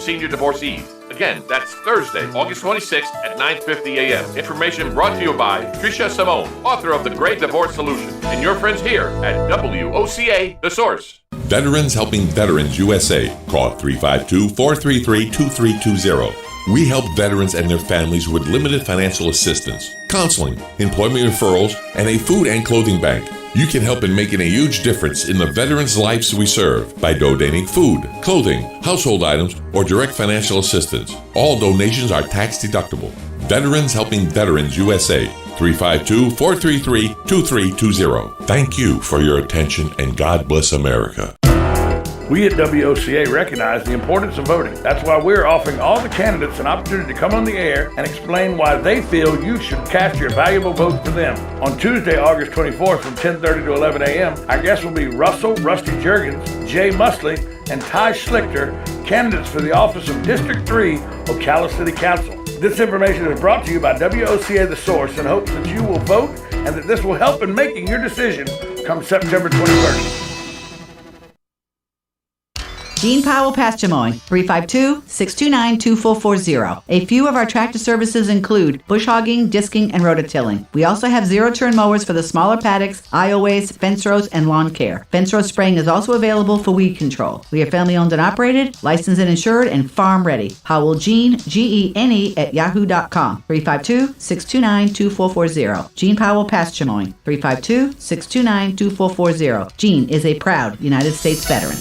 senior divorcees. Again, that's Thursday, August 26th at 9:50 a.m. Information brought to you by Tricia Simone, author of The Great Divorce Solution, and your friends here at WOCA, The Source. Veterans Helping Veterans USA. Call 352-433-2320. We help veterans and their families with limited financial assistance, counseling, employment referrals, and a food and clothing bank. You can help in making a huge difference in the veterans' lives we serve by donating food, clothing, household items, or direct financial assistance. All donations are tax deductible. Veterans Helping Veterans USA. 352-433-2320. Thank you for your attention, and God bless America. We at WOCA recognize the importance of voting. That's why we're offering all the candidates an opportunity to come on the air and explain why they feel you should cast your valuable vote for them. On Tuesday, August 24th from 10:30 to 11 a.m., our guests will be Russell Rusty Juergens, Jay Musley, and Ty Schlichter, candidates for the office of District 3, Ocala City Council. This information is brought to you by WOCA The Source in hopes that you will vote and that this will help in making your decision come September 21st. Gene Powell Pasture Mowing, 352-629-2440. A few of our tractor services include bush hogging, disking, and rototilling. We also have zero-turn mowers for the smaller paddocks, aisleways, fence rows, and lawn care. Fence row spraying is also available for weed control. We are family-owned and operated, licensed and insured, and farm-ready. Powell Gene, Gene, at yahoo.com, 352-629-2440. Gene Powell Pasture Mowing, 352-629-2440. Gene is a proud United States veteran.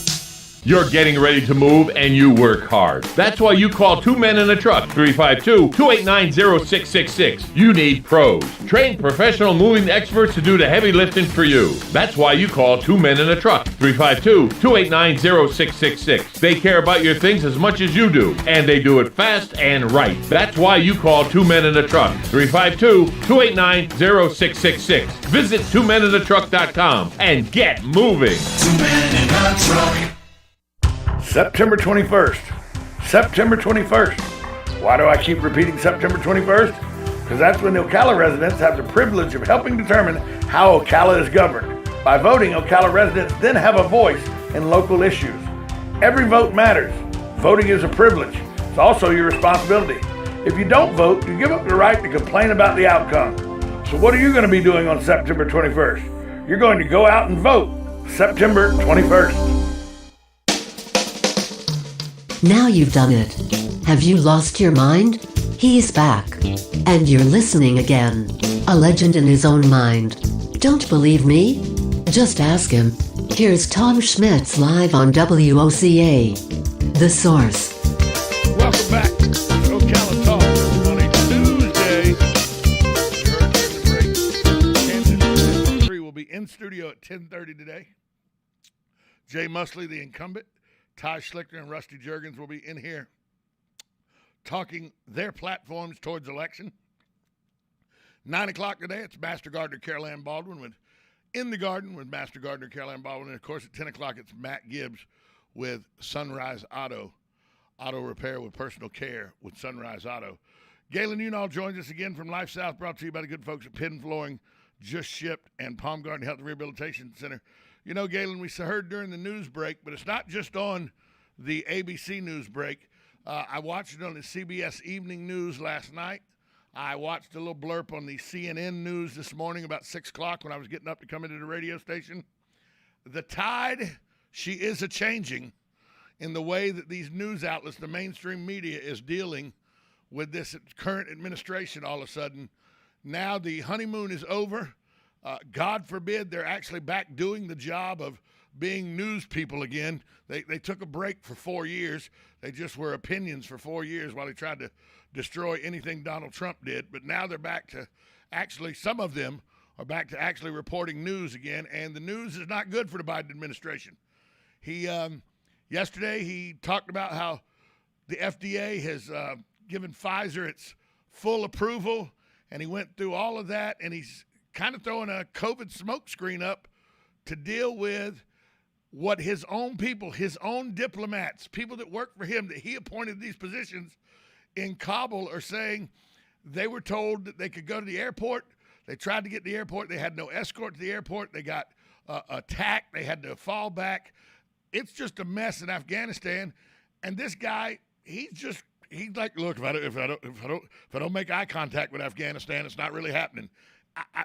You're getting ready to move and you work hard. That's why you call Two Men in a Truck, 352-289-0666. You need pros. Trained professional moving experts to do the heavy lifting for you. That's why you call Two Men in a Truck, 352-289-0666. They care about your things as much as you do, and they do it fast and right. That's why you call Two Men in a Truck, 352-289-0666. Visit twomeninatruck.com and get moving. Two Men in a Truck. September 21st. September 21st. Why do I keep repeating September 21st? Because that's when the Ocala residents have the privilege of helping determine how Ocala is governed. By voting, Ocala residents then have a voice in local issues. Every vote matters. Voting is a privilege. It's also your responsibility. If you don't vote, you give up the right to complain about the outcome. So what are you going to be doing on September 21st? You're going to go out and vote September 21st. Now you've done it. Have you lost your mind? He's back. And you're listening again. A legend in his own mind. Don't believe me? Just ask him. Here's Tom Schmitz live on WOCA. The Source. Welcome back to Ocala Talk on a Tuesday. You heard during the break. Kansas 3 will be in studio at 10:30 today. Jay Musley, the incumbent, Ty Schlichter and Rusty Juergens will be in here talking their platforms towards election. 9 o'clock today, it's Master Gardener Carol Ann Baldwin with In the Garden with Master Gardener Carol Ann Baldwin. And, of course, at 10 o'clock, it's Matt Gibbs with Sunrise Auto repair with personal care with Sunrise Auto. Galen Unall joins us again from Life South, brought to you by the good folks at Penn Flooring, Just Shipped, and Palm Garden Health and Rehabilitation Center. You know, Galen, we heard during the news break, but it's not just on the ABC news break. I watched it on the CBS Evening News last night. I watched a little blurb on the CNN News this morning about 6 o'clock when I was getting up to come into the radio station. The tide, she is a-changing in the way that these news outlets, the mainstream media, is dealing with this current administration all of a sudden. Now the honeymoon is over. God forbid they're actually back doing the job of being news people again. They took a break for 4 years. They just were opinions for 4 years while they tried to destroy anything Donald Trump did. But now they're back to actually, some of them are back to actually reporting news again. And the news is not good for the Biden administration. Yesterday he talked about how the FDA has given Pfizer its full approval. And he went through all of that, and he's kind of throwing a COVID smokescreen up to deal with what his own people, his own diplomats, people that work for him, that he appointed these positions in Kabul, are saying they were told that they could go to the airport. They tried to get to the airport. They had no escort to the airport. They got attacked. They had to fall back. It's just a mess in Afghanistan. And this guy he's like, look, if I don't make eye contact with Afghanistan, it's not really happening.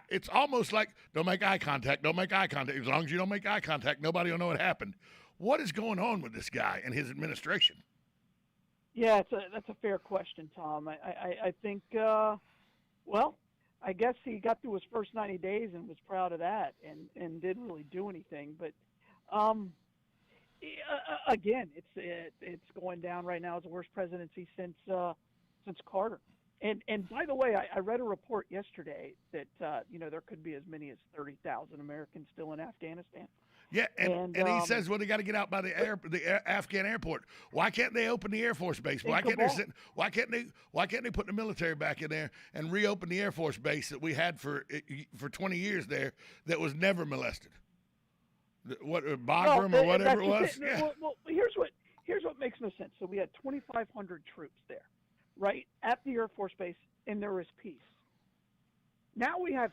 It's almost like don't make eye contact. Don't make eye contact. As long as you don't make eye contact, nobody will know what happened. What is going on with this guy and his administration? Yeah, that's a fair question, Tom. I think, well, I guess he got through his first 90 days and was proud of that and didn't really do anything. But again, it's going down right now as the worst presidency since Carter. And by the way, I read a report yesterday that there could be as many as 30,000 Americans still in Afghanistan. Yeah, and he says, well, they got to get out by the Afghan airport. Why can't they open the Air Force Base? Why can't they put the military back in there and reopen the Air Force Base that we had for 20 years there that was never molested? Bagram or whatever it was. Yeah. Well, here's what makes no sense. So we had 2,500 troops there, right, at the Air Force Base, and there was peace. Now we have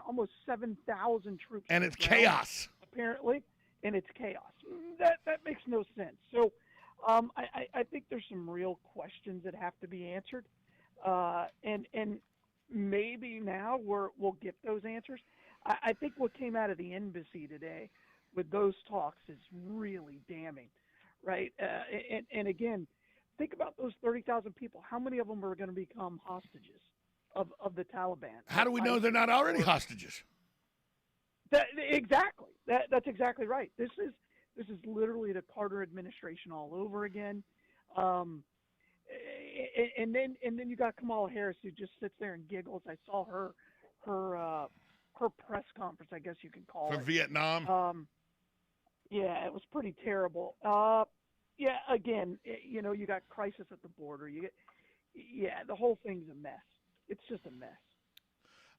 almost 7,000 troops, and it's chaos. Apparently, and it's chaos. That makes no sense. So I think there's some real questions that have to be answered, and maybe now we'll get those answers. I think what came out of the embassy today with those talks is really damning, right? And again, think about those 30,000 people. How many of them are going to become hostages of the Taliban? How do we know they're not already hostages? Exactly. That's exactly right. This is literally the Carter administration all over again. And then you got Kamala Harris, who just sits there and giggles. I saw her press conference, I guess you can call it. From Vietnam. Yeah, it was pretty terrible. Yeah, again, you got crisis at the border. The whole thing's a mess. It's just a mess.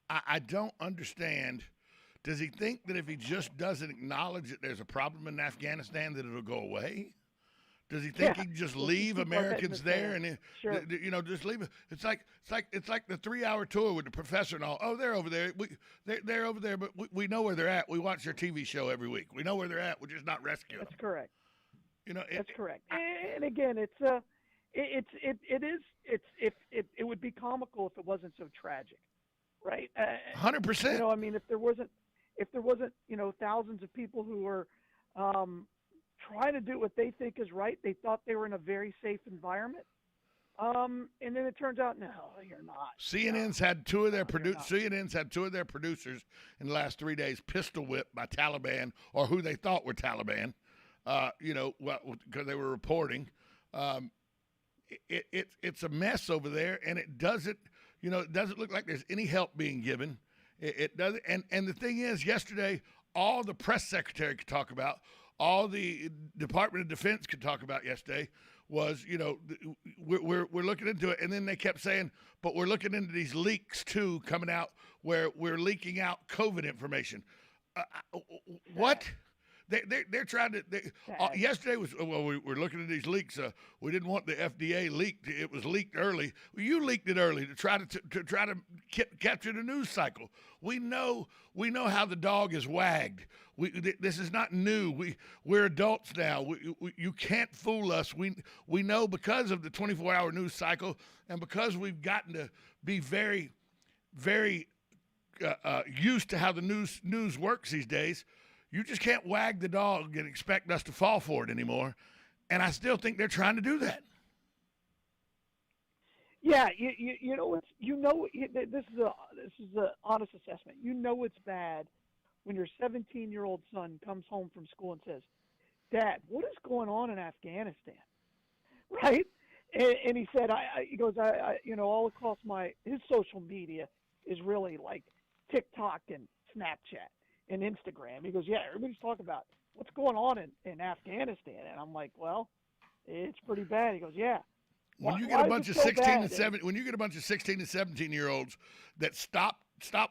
I don't understand. Does he think that if he just doesn't acknowledge that there's a problem in Afghanistan that it'll go away? Does he think he can just leave Americans there and just leave it? It's like the 3-hour tour with the professor and all. Oh, they're over there. They're over there, but we know where they're at. We watch their TV show every week. We know where they're at. We're just not rescuing them. That's correct. That's correct. And again, it would be comical if it wasn't so tragic, right? 100%. I mean, if there wasn't, thousands of people who are trying to do what they think is right, they thought they were in a very safe environment, and then it turns out, no, you're not. CNN's had two of their producers in the last 3 days pistol whipped by Taliban or who they thought were Taliban, because they were reporting. It's a mess over there, and it doesn't look like there's any help being given. It doesn't, and the thing is, yesterday, all the press secretary could talk about, all the Department of Defense could talk about yesterday was, we're looking into it, and then they kept saying, but we're looking into these leaks too coming out where we're leaking out COVID information. What? They're trying to. Yesterday was we're looking at these leaks. We didn't want the FDA leaked. It was leaked early. You leaked it early to try to capture the news cycle. We know how the dog is wagged. This is not new. We're adults now. You can't fool us. We know because of the 24-hour news cycle and because we've gotten to be very, very used to how the news works these days. You just can't wag the dog and expect us to fall for it anymore. And I still think they're trying to do that. Yeah, this is an honest assessment. It's bad when your 17-year-old son comes home from school and says, "Dad, what is going on in Afghanistan?" Right? And he said, he goes, all across his social media is really like TikTok and Snapchat and Instagram. He goes, yeah, everybody's talking about what's going on in Afghanistan. And I'm like, well, it's pretty bad. He goes, yeah. When you get a bunch of 16 and 17-year-olds that stop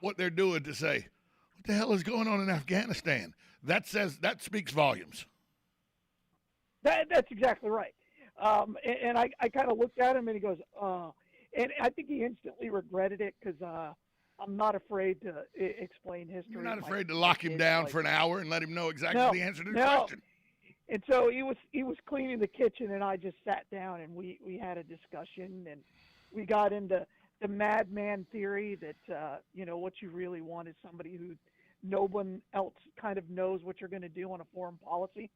what they're doing to say, what the hell is going on in Afghanistan? That speaks volumes. That's exactly right. And I kind of looked at him and he goes, and I think he instantly regretted it because I'm not afraid to explain history. You're not afraid to lock him down for an hour and let him know exactly the answer to the question. And so he was cleaning the kitchen, and I just sat down and we had a discussion, and we got into the madman theory that what you really want is somebody who no one else kind of knows what you're going to do on a foreign policy.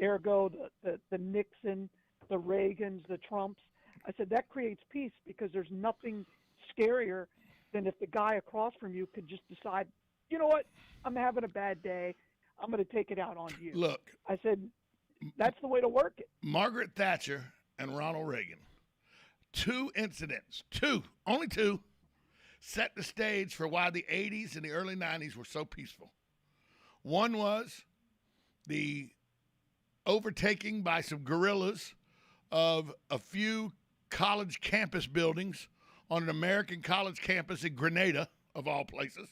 Ergo, the Nixon, the Reagans, the Trumps. I said that creates peace because there's nothing scarier than if the guy across from you could just decide, you know what, I'm having a bad day, I'm going to take it out on you. Look, I said, that's the way to work it. Margaret Thatcher and Ronald Reagan, two incidents, only two, set the stage for why the 80s and the early 90s were so peaceful. One was the overtaking by some guerrillas of a few college campus buildings on an American college campus in Grenada, of all places.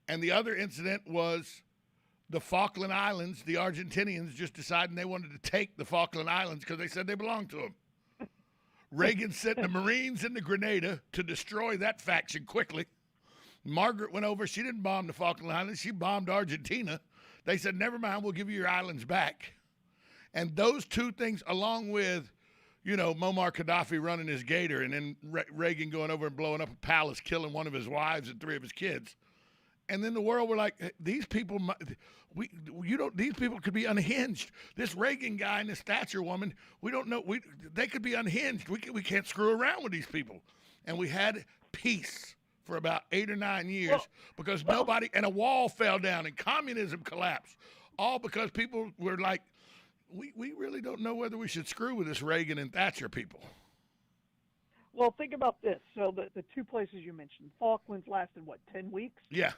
And the other incident was the Falkland Islands, the Argentinians just deciding they wanted to take the Falkland Islands because they said they belonged to them. Reagan sent the Marines into Grenada to destroy that faction quickly. Margaret went over. She didn't bomb the Falkland Islands. She bombed Argentina. They said, never mind, we'll give you your islands back. And those two things, along with, Muammar Gaddafi running his gator and then Reagan going over and blowing up a palace, killing one of his wives and three of his kids. And then the world were like, these people, these people could be unhinged. This Reagan guy and this Thatcher woman, we don't know, they could be unhinged. We can't screw around with these people. And we had peace for about 8 or 9 years because nobody, and a wall fell down and communism collapsed, all because people were like, we really don't know whether we should screw with this Reagan and Thatcher people. Well, think about this. So the two places you mentioned, Falklands lasted, 10 weeks? Yeah.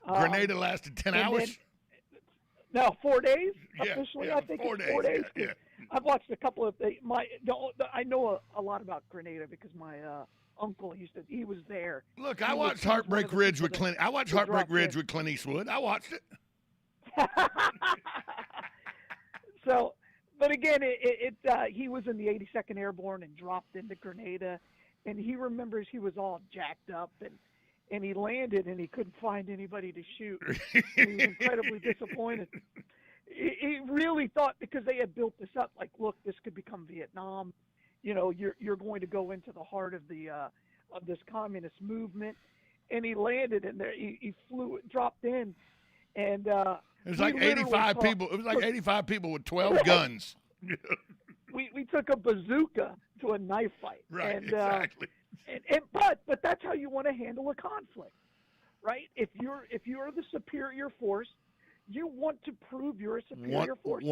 Grenada lasted 10 hours? No, 4 days Yeah, officially. yeah, I think 4 it's days. 4 days. Yeah. I've watched a couple of I know a lot about Grenada because my uncle he was there. Look, I watched Heartbreak Ridge with Clint. I watched Heartbreak Ridge with Clint Eastwood. I watched it. So, but again, he was in the 82nd Airborne and dropped into Grenada, and he remembers he was all jacked up and he landed and he couldn't find anybody to shoot. And he was incredibly disappointed. He really thought, because they had built this up, like, look, this could become Vietnam. You're going to go into the heart of of this communist movement. And he landed in there. He dropped in, and it was like 85 people. It was like 85 people with 12 guns. We took a bazooka to a knife fight. Right, and, exactly. But that's how you want to handle a conflict, right? If you're the superior force, you want to prove you're a superior force.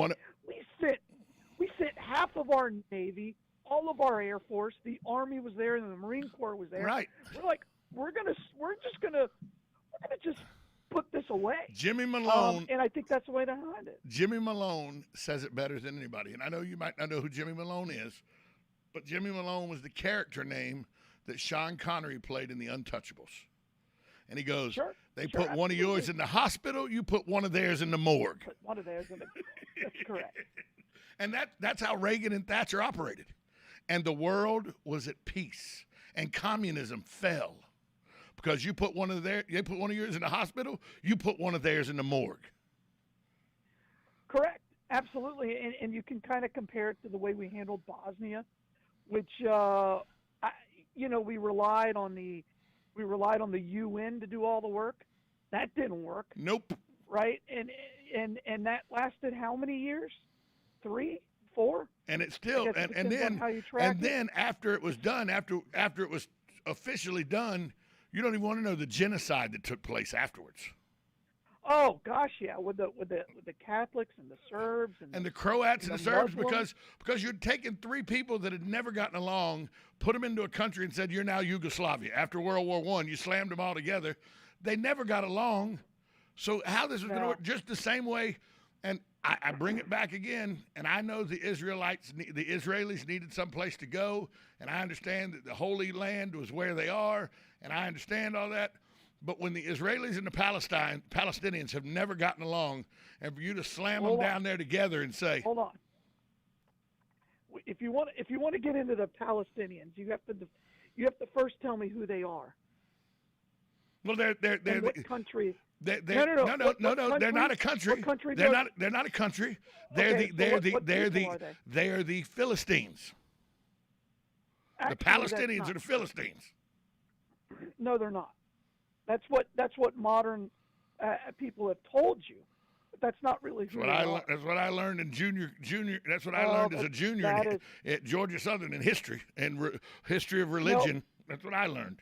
We sent half of our Navy, all of our Air Force, the Army was there, and the Marine Corps was there. Right. We're like, we're just gonna put this away. Jimmy Malone. And I think that's the way to hide it. Jimmy Malone says it better than anybody. And I know you might not know who Jimmy Malone is, but Jimmy Malone was the character name that Sean Connery played in The Untouchables. And he goes, they put absolutely. one of yours in the hospital, you put one of theirs in the morgue. Put one of theirs in the that's correct. And that's how Reagan and Thatcher operated. And the world was at peace. And communism fell. Because they put one of yours in the hospital, you put one of theirs in the morgue. Correct. Absolutely. And you can kind of compare it to the way we handled Bosnia, which we relied on the UN to do all the work. That didn't work. Nope. Right? And that lasted how many years? 3, 4? And it still and then after it was done, after it was officially done, you don't even want to know the genocide that took place afterwards. Oh gosh, yeah, with the Catholics and the Serbs and the Croats and the Serbs, Muslims. because you'd taken 3 people that had never gotten along, put them into a country and said, you're now Yugoslavia. After World War I, you slammed them all together. They never got along. So how this was going to work, just the same way, and I bring it back again, and I know the Israelis needed some place to go, and I understand that the Holy Land was where they are, and I understand all that. But when the Israelis and the Palestinians have never gotten along, and for you to slam them down there together and say, "Hold on," if you want to get into the Palestinians, you have to first tell me who they are. Well, they're And what country? No. What They're not a country. What country? They're not a country. They're Okay, they are the Philistines. Actually, The Palestinians are the Philistines. No, they're not. That's what modern people have told you. But that's not really who they are. That's what I learned in junior. That's what I learned as a junior at Georgia Southern in history and history of religion. That's what I learned.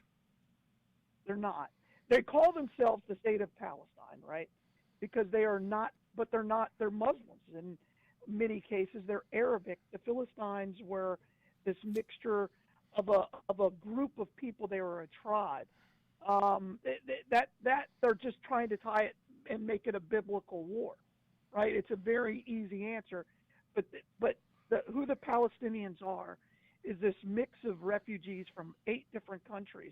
They're not. They call themselves the state of Palestine, right? Because they are not, but they're not. They're Muslims in many cases. They're Arabic. The Philistines were this mixture of a group of people. They were a tribe. That they're just trying to tie it and make it a biblical war, right? It's a very easy answer, but who the Palestinians are is this mix of refugees from 8 different countries.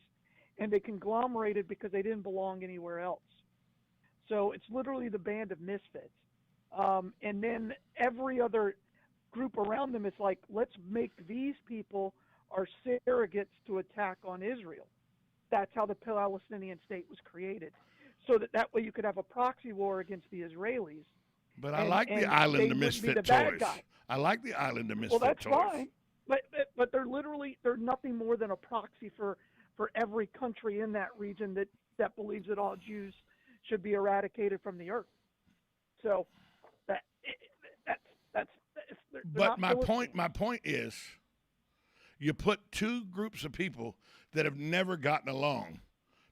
And they conglomerated because they didn't belong anywhere else. So it's literally the band of misfits. And then every other group around them is like, let's make these people our surrogates to attack on Israel. That's how the Palestinian state was created. So that way you could have a proxy war against the Israelis. But I like the island of misfit toys. I like the island of misfit toys. Well, that's fine. But they're nothing more than a proxy for every country in that region that believes that all Jews should be eradicated from the earth. So that's. But my point is, you put 2 groups of people that have never gotten along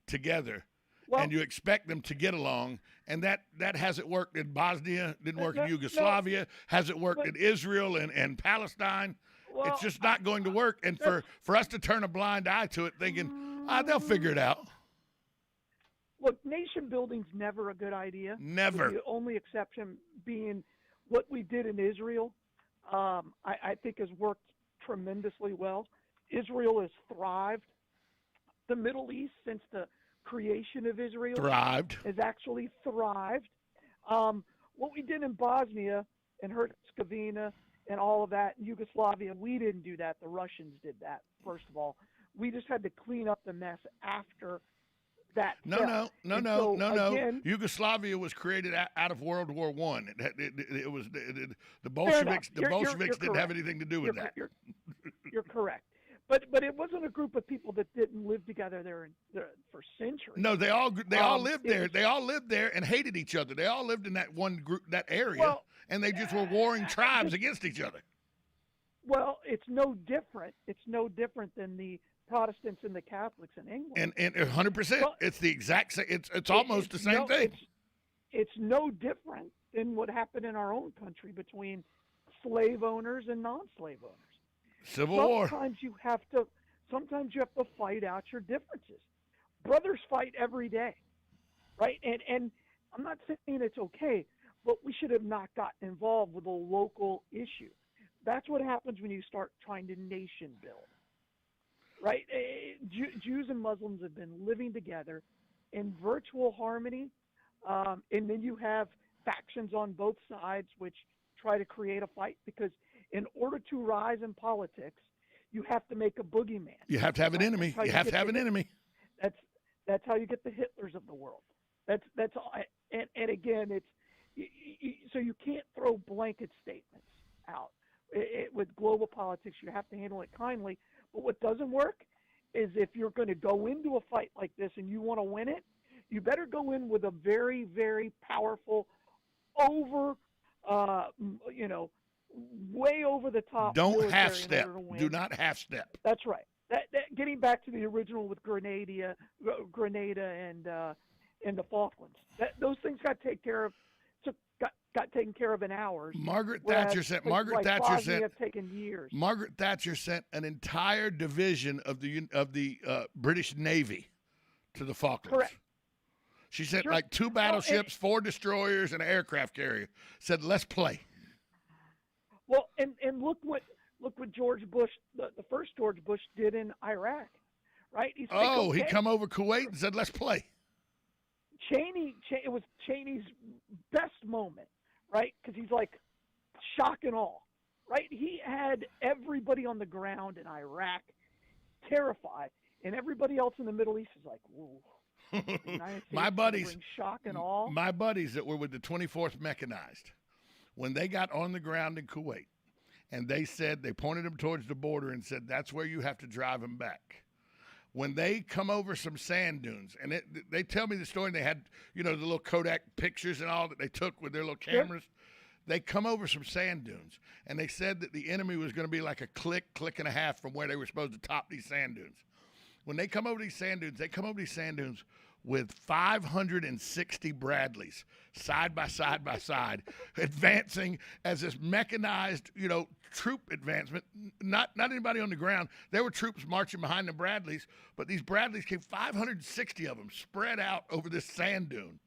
together, and you expect them to get along, and that hasn't worked in Bosnia, didn't work in Yugoslavia, hasn't worked in Israel and Palestine. Well, it's just not going to work. And for us to turn a blind eye to it thinking, they'll figure it out. Look, nation building's never a good idea. Never. The only exception being what we did in Israel, I think has worked tremendously well. Israel has thrived. The Middle East, since the creation of Israel, has actually thrived. What we did in Bosnia and Herzegovina and all of that in Yugoslavia, we didn't do that. The Russians did that, first of all. We just had to clean up the mess after that. No. Again, Yugoslavia was created out of World War I. It was the Bolsheviks. The Bolsheviks didn't have anything to do with that. You're correct. But it wasn't a group of people that didn't live together there for centuries. No, they all lived there. They all lived there and hated each other. They all lived in that one group, that area, and they just were warring tribes against each other. Well, it's no different. It's no different than the Protestants and the Catholics in England. And 100%. It's the exact same. It's almost the same thing. It's no different than what happened in our own country between slave owners and non-slave owners. Civil War. Sometimes you have to fight out your differences. Brothers fight every day, right? And I'm not saying it's okay, but we should have not gotten involved with a local issue. That's what happens when you start trying to nation build, right? Jews and Muslims have been living together in virtual harmony, and then you have factions on both sides which try to create a fight, because in order to rise in politics, you have to make a boogeyman. You have to have an enemy. You have to have an enemy. That's how you get the Hitlers of the world. That's all. And again, so you can't throw blanket statements out. With global politics, you have to handle it kindly. But what doesn't work is if you're going to go into a fight like this and you want to win it, you better go in with a very, very powerful, way over the top. Don't half step. Do not half step. That's right. That getting back to the original with Grenada and the Falklands. Those things got taken care of. Got taken care of in hours. Margaret Thatcher sent taken years. Margaret Thatcher sent an entire division of the British Navy to the Falklands. Correct. She sent like 2 battleships, 4 destroyers, and an aircraft carrier. Said, "Let's play." Well, and look what George Bush, the first George Bush, did in Iraq, right? He come over Kuwait and said, "Let's play." It was Cheney's best moment, right? Because he's like shock and awe, right? He had everybody on the ground in Iraq terrified, and everybody else in the Middle East is like, "Whoa, The United My States buddies, bring shock and awe. my buddies that were with the 24th Mechanized, when they got on the ground in Kuwait, and they pointed them towards the border and said, that's where you have to drive them back. When they come over some sand dunes, and they tell me the story, and they had, the little Kodak pictures and all that they took with their little cameras. They come over some sand dunes, and they said that the enemy was going to be like a click and a half from where they were supposed to top these sand dunes. When they come over these sand dunes, with 560 Bradleys side by side, advancing as this mechanized, troop advancement. Not anybody on the ground. There were troops marching behind the Bradleys, but these Bradleys came, 560 of them spread out over this sand dune.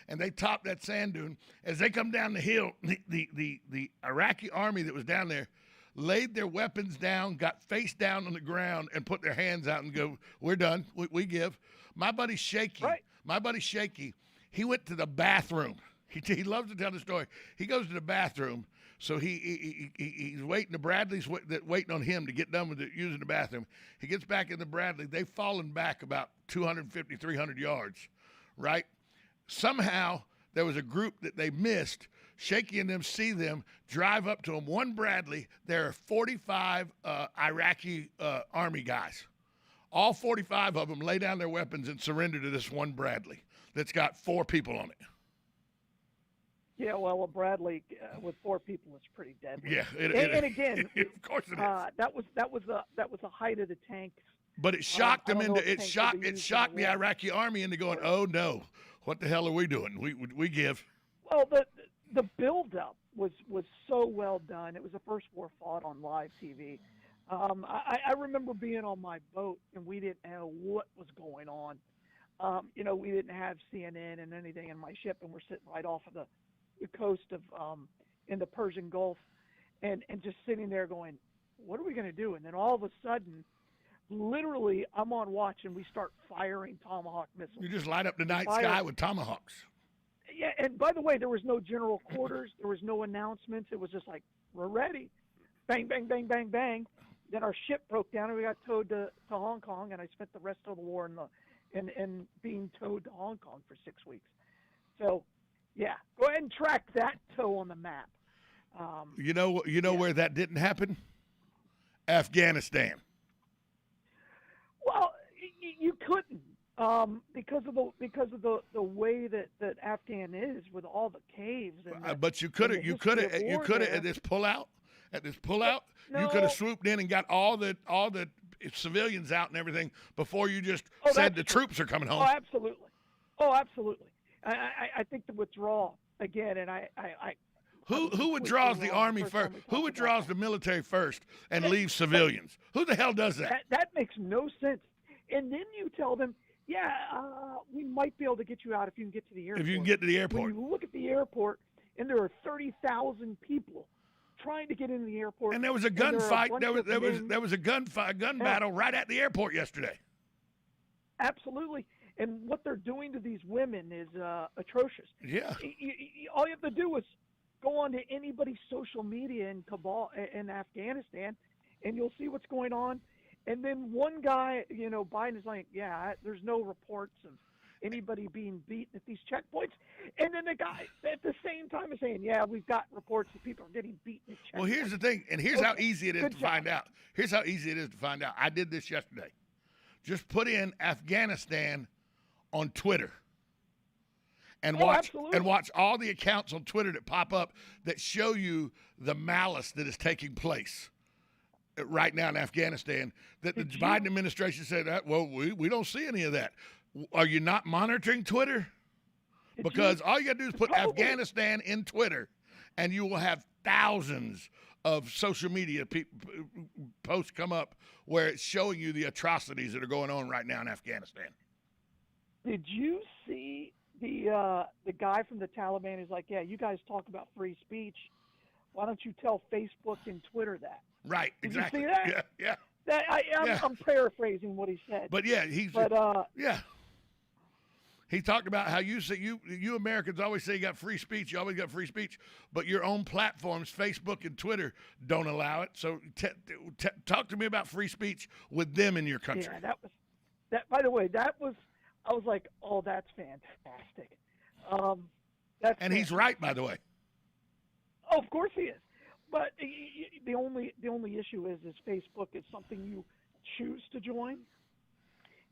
And they topped that sand dune. As they come down the hill, the Iraqi army that was down there laid their weapons down, got face down on the ground, and put their hands out and go, we're done. We give. My buddy Shaky, he went to the bathroom. He loves to tell the story. He goes to the bathroom, so he's waiting. The Bradleys waiting on him to get done with using the bathroom. He gets back in the Bradley. They've fallen back about 250, 300 yards, right? Somehow there was a group that they missed. Shaky and them see them, drive up to them. One Bradley, there are 45 Iraqi army guys. All 45 of them lay down their weapons and surrender to this one Bradley that's got 4 people on it. Yeah, well, a Bradley with 4 people is pretty deadly. Yeah, and again, of course it is. That was the height of the tanks. But it shocked them it shocked the Iraqi army into going, oh no, what the hell are we doing? We give. Well, the buildup was so well done. It was the first war fought on live TV. I remember being on my boat, and we didn't know what was going on. We didn't have CNN and anything in my ship, and we're sitting right off of the coast of in the Persian Gulf, and just sitting there going, what are we going to do? And then all of a sudden, literally, I'm on watch, and we start firing Tomahawk missiles. You just light up the night sky with Tomahawks. Yeah, and by the way, there was no general quarters. There was no announcements. It was just like, we're ready. Bang, bang, bang, bang, bang. Then our ship broke down, and we got towed to Hong Kong, and I spent the rest of the war in being towed to Hong Kong for 6 weeks. So, yeah, go ahead and track that tow on the map. Where that didn't happen? Afghanistan. Well, you couldn't because of the way that Afghan is with all the caves. But you could have at this pullout. No. You could have swooped in and got all the civilians out and everything before you just said the troops are coming home. Oh, absolutely. I think the withdrawal again, and I who withdraws the army first? Who withdraws the military first and leaves civilians? Who the hell does that? That makes no sense. And then you tell them, we might be able to get you out if you can get to the airport. If you can get to the airport. When you look at the airport, and there are 30,000 people trying to get into the airport. And there was a gunfight. There was a gun battle right at the airport yesterday. Absolutely. And what they're doing to these women is atrocious. Yeah. All you have to do is go on to anybody's social media in Kabul, in Afghanistan, and you'll see what's going on. And then one guy, Biden is like, there's no reports of anybody being beaten at these checkpoints. And then the guy at the same time is saying, we've got reports that people are getting beaten at checkpoints. Well, here's the thing, and here's how easy it is to find out. Here's how easy it is to find out. I did this yesterday. Just put in Afghanistan on Twitter and watch all the accounts on Twitter that pop up that show you the malice that is taking place right now in Afghanistan. That the Biden administration said that, we don't see any of that. Are you not monitoring Twitter? Because all you got to do is put Afghanistan in Twitter, and you will have thousands of social media posts come up where it's showing you the atrocities that are going on right now in Afghanistan. Did you see the guy from the Taliban who's like, you guys talk about free speech. Why don't you tell Facebook and Twitter that? Right, exactly. Did you see that? Yeah. I'm paraphrasing what he said. But he talked about how you say you Americans always say you got free speech. You always got free speech, but your own platforms, Facebook and Twitter, don't allow it. So talk to me about free speech with them in your country. Yeah, that. By the way, that was. I was like, oh, that's fantastic. And he's right, by the way. Oh, of course he is. But the only issue is Facebook is something you choose to join,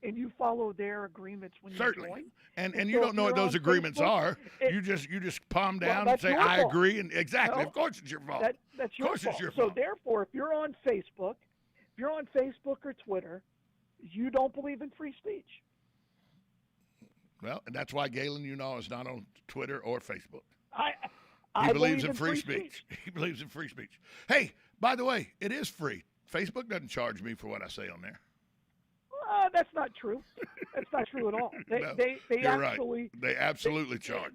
and you follow their agreements when you Certainly. join. And so you don't know what those agreements are. It, you just palm well, down and say, your I fault. agree. And exactly. No, of course it's your fault. That's your of course fault. it's your So fault. therefore, if you're on Facebook or Twitter, you don't believe in free speech. Well, and that's why Galen, is not on Twitter or Facebook. I He believes believe in free speech. He believes in free speech. Hey, by the way, it is free. Facebook doesn't charge me for what I say on there. That's not true. That's not true at all. No, They you're actually right. They absolutely charge.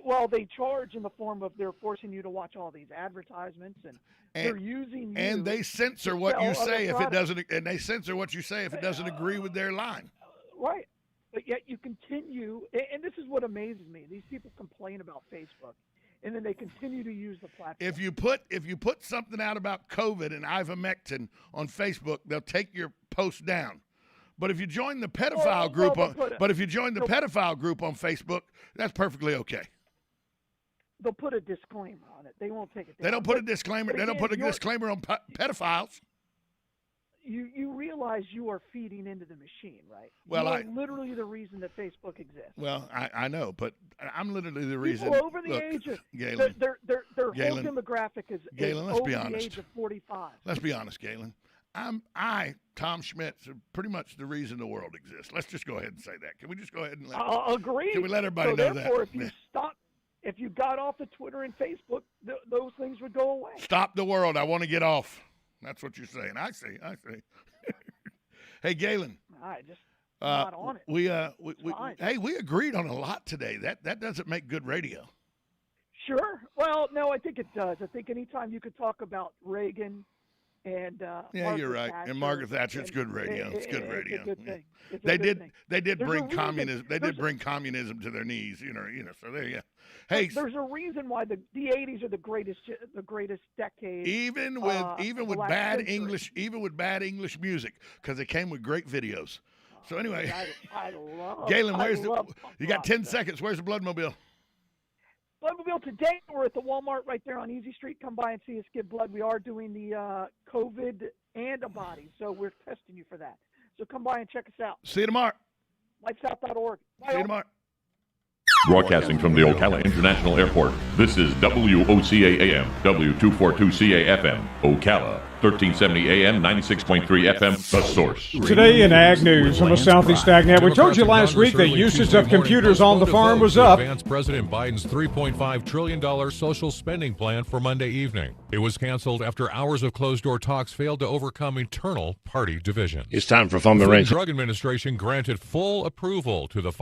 Well, they charge in the form of they're forcing you to watch all these advertisements, and they're using you. And they censor to what sell you other say if it products. doesn't. And they censor what you say if it doesn't agree with their line. Right. But yet you continue, and this is what amazes me. These people complain about Facebook, and then they continue to use the platform. If you put something out about COVID and ivermectin on Facebook, they'll take your post down. But if you join the pedophile group on Facebook, that's perfectly okay. They'll put a disclaimer on it. They won't take it down. They don't put a disclaimer. But They don't put a again, disclaimer on pedophiles. You realize you are feeding into the machine, right? Well, you are literally the reason that Facebook exists. Well, I know, but I'm literally the reason. People over the look, age of Galen, their whole Galen, demographic is let's over be the honest. age of 45. Let's be honest, Galen. Tom Schmitz, are pretty much the reason the world exists. Let's just go ahead and say that. Can we just go ahead and Agree. Can we let everybody so know therefore, that? if you got off of Twitter and Facebook, those things would go away. Stop the world. I want to get off. That's what you're saying. I see. Hey, Galen. I just not on it. We agreed on a lot today. That doesn't make good radio. Sure. Well, no, I think it does. I think anytime you could talk about Reagan and you're right. Thatcher, and Margaret Thatcher, it's good radio. It's good radio. It's a good thing. It's a They good did. thing. They did There's a bring reason- communism. They there's did bring communism to their knees. You know. So there you go. Hey, there's a reason why the 80s are the greatest decade. even with the last bad century. English music, because they came with great videos. So anyway, I love. Galen, I where's love the? punk You got rock 10 stuff. seconds. Where's the Bloodmobile? Bloodmobile today. We're at the Walmart right there on Easy Street. Come by and see us give blood. We are doing the COVID antibodies, so we're testing you for that. So come by and check us out. See you tomorrow. Lightsout.org. See you tomorrow. Broadcasting from the Ocala International Airport, this is WOCA AM, W242CA FM, Ocala, 1370 AM, 96.3 FM, The Source. Today in Ag News on the Southeast Ag Net, we told you last week that usage of computers on the farm was up. Advance President Biden's $3.5 trillion social spending plan for Monday evening. It was canceled after hours of closed-door talks failed to overcome internal party divisions. It's time for Farm The and Food Range. and Drug Administration granted full approval to the